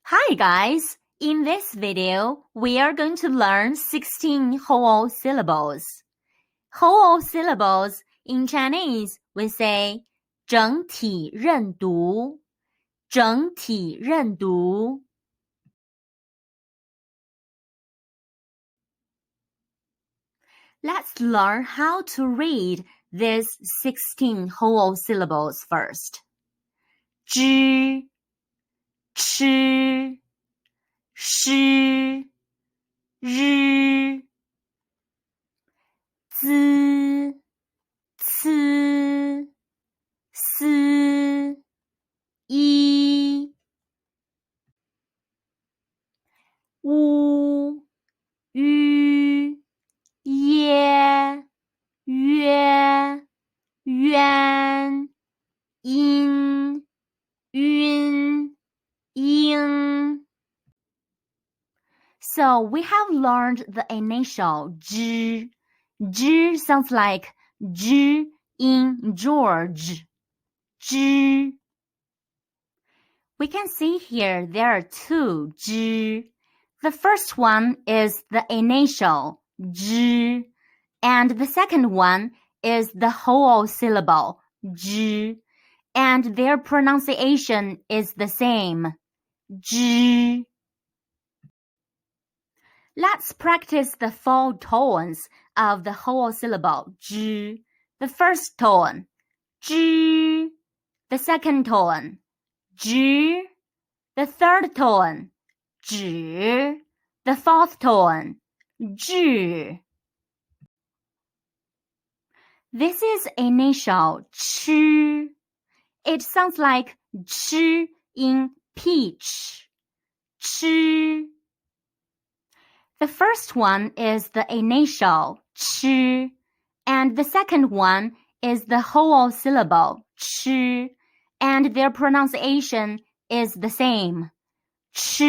Hi guys! In this video, we are going to learn 16 whole syllables. Whole syllables in Chinese we say 整体认读,整体认读。Let's learn how to read these 16 whole syllables first. 知, 吃, 诗, 日, 滋, 呲, 思, 一, 乌, 吁, 耶, 约, 渊, 音, 晕, ying. So we have learned the initial zh. Zh sounds like zh in George. Zh. We can see here there are two zh. The first one is the initial zh, and the second one is the whole syllable zh, and their pronunciation is the same. Zh. Let's practice the 4 tones of the whole syllable zh. The first tone, zh. The second tone, zh. The third tone, zh. The fourth tone, zh. This is initial ch. It sounds like ch in peach. Ch. The first one is the initial ch, and the second one is the whole syllable ch, and their pronunciation is the same. Ch.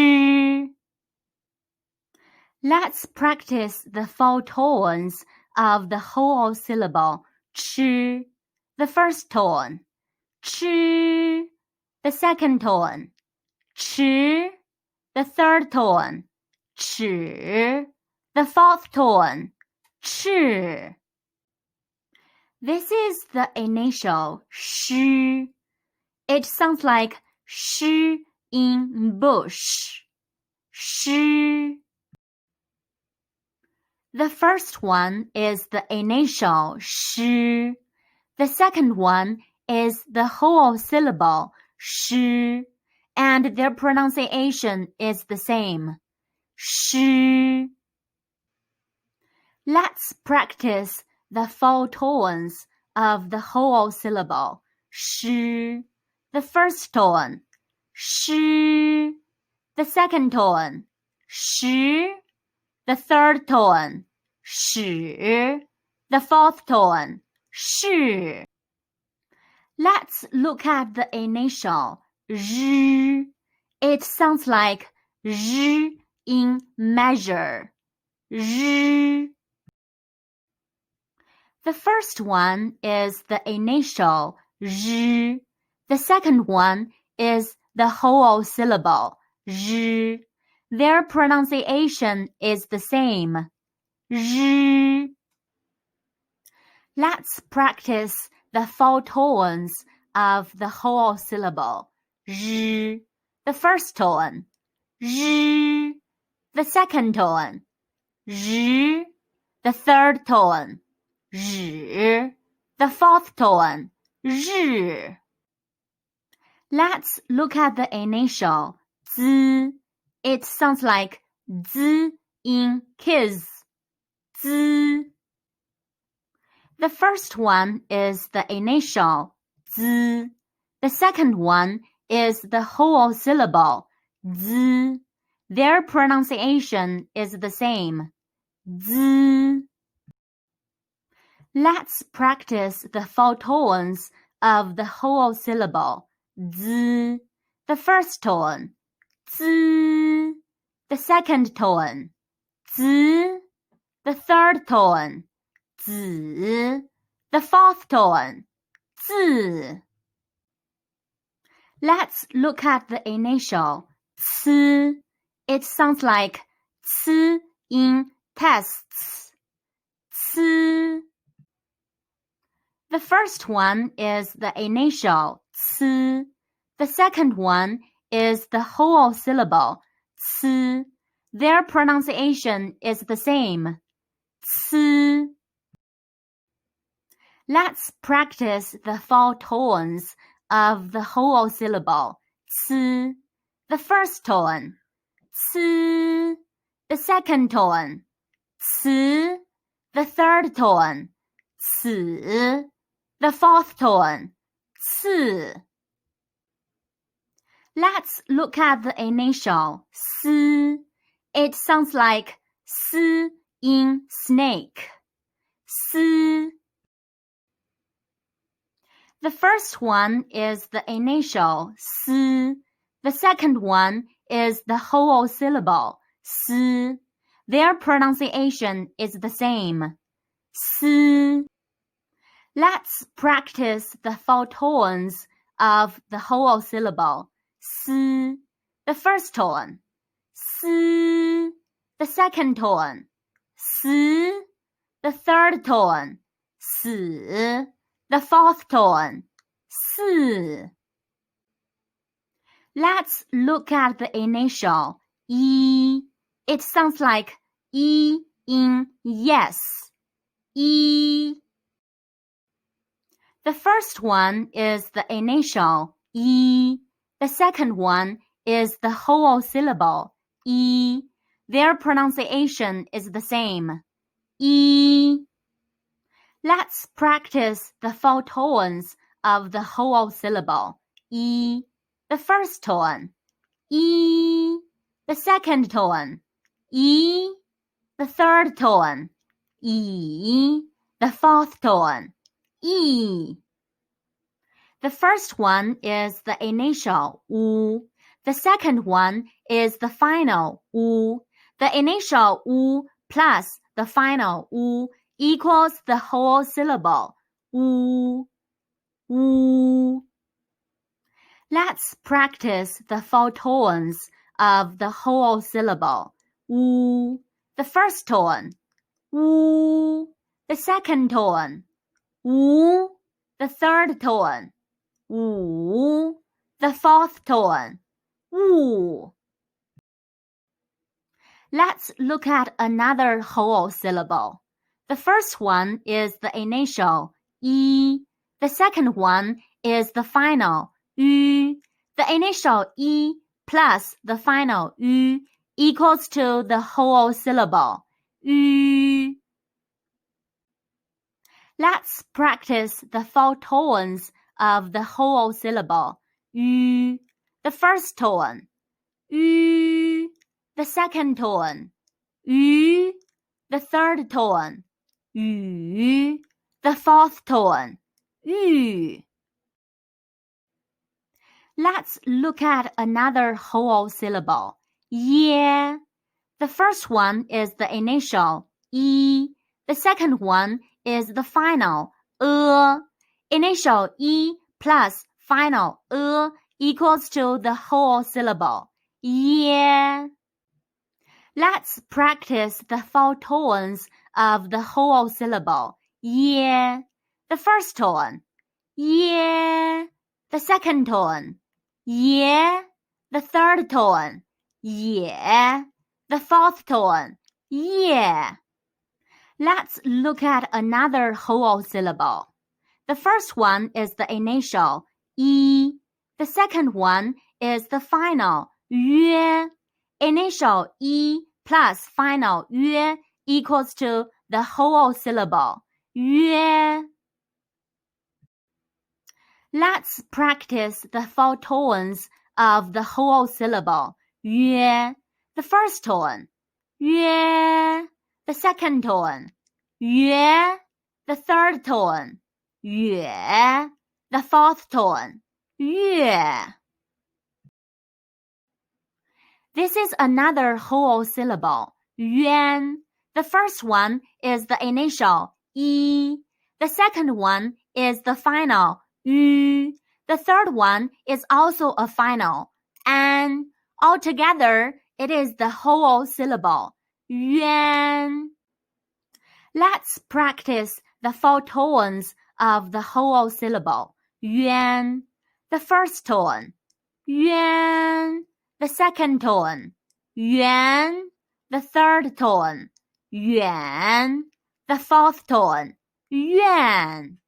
Let's practice the 4 tones of the whole syllable ch. The first tone, ch. The second tone, ch. The third tone, ch. The fourth tone, ch. This is the initial sh. It sounds like sh in bush. Sh. The first one is the initial sh. The second one is the whole syllable sh, and their pronunciation is the same. Sh. Let's practice the 4 tones of the whole syllable sh. The first tone, sh. The second tone, sh. The third tone, sh. The fourth tone, sh. Let's look at the initial zh. It sounds like zh in measure. Zh. The first one is the initial zh. The second one is the whole syllable zh. Their pronunciation is the same. Zh. Let's practice the 4 tones of the whole syllable zh. The first tone, zh. The second tone, zh. The third tone, zh. The fourth tone, zh. Let's look at the initial z. It sounds like z in kiss. Z. The first one is the initial z. The second one is the whole syllable z. Their pronunciation is the same. Z. Let's practice the 4 tones of the whole syllable z. The first tone, z. The second tone, z. The third tone, z. The fourth tone, z. Let's look at the initial c. It sounds like c in tests. C. The first one is the initial c. The second one is the whole syllable c. Their pronunciation is the same. C. Let's practice the 4 tones of the whole syllable c. The first tone c. The second tone c. The third tone c. The fourth tone c. Let's look at the initial c. It sounds like s in snake. C. The first one is the initial s. The second one is the whole syllable s. Their pronunciation is the same. S. Let's practice the 4 tones of the whole syllable s. The first tone s. The second tone s. The third tone s. The fourth tone s. Let's look at the initial e. It sounds like e in yes. E. The first one is the initial e. The second one is the whole syllable e. Their pronunciation is the same. E. Let's practice the 4 tones of the whole syllable e. The first tone e. The second tone e. The third tone e. The fourth tone e. The first one is the initial u. The second one is the final u. The initial u plus the final u equals the whole syllable u. U. Let's practice the 4 tones of the whole syllable u. The first tone u. The second tone u. The third tone u. The fourth tone u. Let's look at another whole syllable. The first one is the initial e. The second one is the final u. The initial e plus the final u equals to the whole syllable u. Let's practice the 4 tones of the whole syllable u. The first tone u. The second tone u. The third tone u. The fourth tone u. Let's look at another whole syllable ye. The first one is the initial e. The second one is the final Initial e plus final equals to the whole syllable ye. Let's practice the 4 tones of the whole syllable ye. The first tone ye. The second tone ye. The third tone ye. The fourth tone ye. Let's look at another whole syllable. The first one is the initial e. The second one is the final yue. Initial e plus final yue equals to the whole syllable yue. Let's practice the 4 tones of the whole syllable yue. The first tone yue. The second tone yue. The third tone yue. The fourth tone yue. This is another whole syllable yuan. The first one is the initial e. The second one is the final yu. The third one is also a final an. Altogether, it is the whole syllable, yuan. Let's practice the 4 tones of the whole syllable, yuan. The first tone, yuan. The second tone, yuan. The third tone, yuan. The fourth tone, yuan.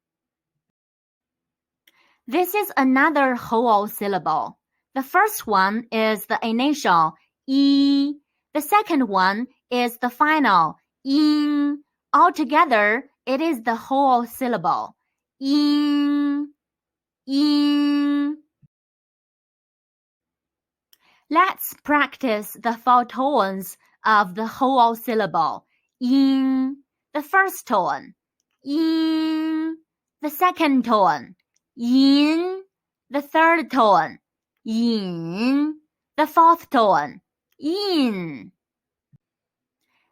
This is another whole syllable. The first one is the initial yi. The second one is the final ying. Altogether, it is the whole syllable, ying, ying. Let's practice the 4 tones of the whole syllable, ying. The first tone, ying. The second tone, yin. The third tone, yin. The fourth tone, yin.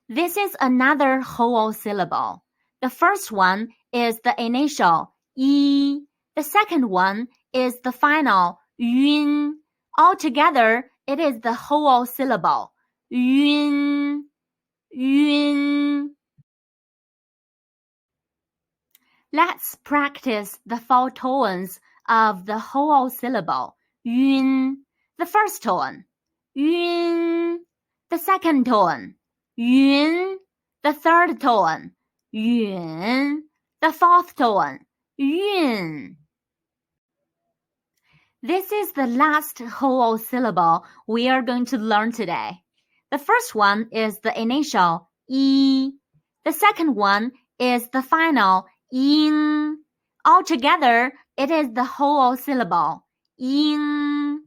This is another whole syllable. The first one is the initial yi. The second one is the final yun. Altogether, it is the whole syllable, yun, yun. Let's practice the 4 tones of the whole syllable, yun. The first tone, yun. The second tone, yun. The third tone, yun. The fourth tone, yun. This is the last whole syllable we are going to learn today. The first one is the initial yi. The second one is the final ying. Altogether, it is the whole syllable, ying.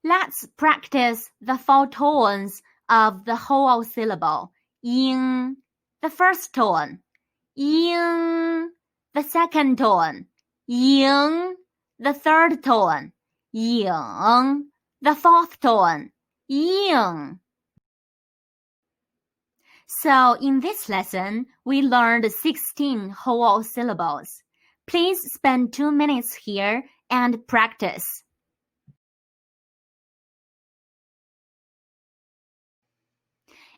Let's practice the 4 tones of the whole syllable, ying. The first tone, ying. The second tone, ying. The third tone, ying. The fourth tone, ying. So in this lesson, we learned 16 whole syllables. Please spend 2 minutes here and practice.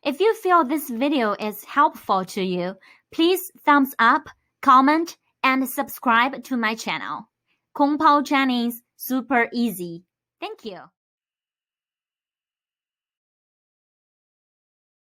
If you feel this video is helpful to you, please thumbs up, comment, and subscribe to my channel. Kung Pao Chinese, super easy. Thank you.